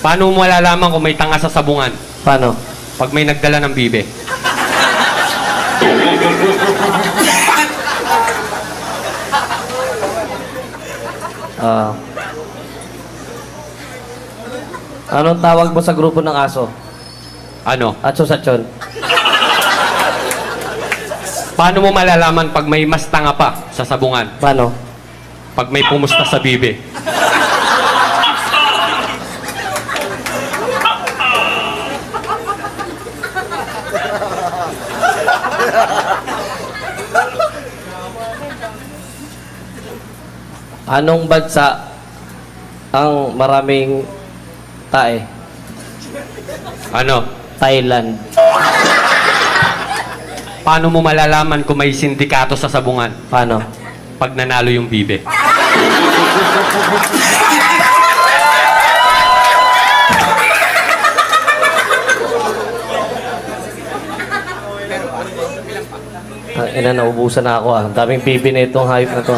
Paano mo malalaman kung may tanga sa sabungan? Paano? Pag may nagdala ng bibe. Anong tawag mo sa grupo ng aso? Ano? Atso-satson. Paano mo malalaman pag may mas tanga pa sa sabungan? Paano? Pag may pumusta sa bibe. Anong bansa ang maraming tae? Ano? Thailand. Paano mo malalaman kung may sindikato sa sabungan? Paano? Pag nanalo yung bibe. Ina, naubusan na ako ah. Ang daming bibi na itong hayop na to.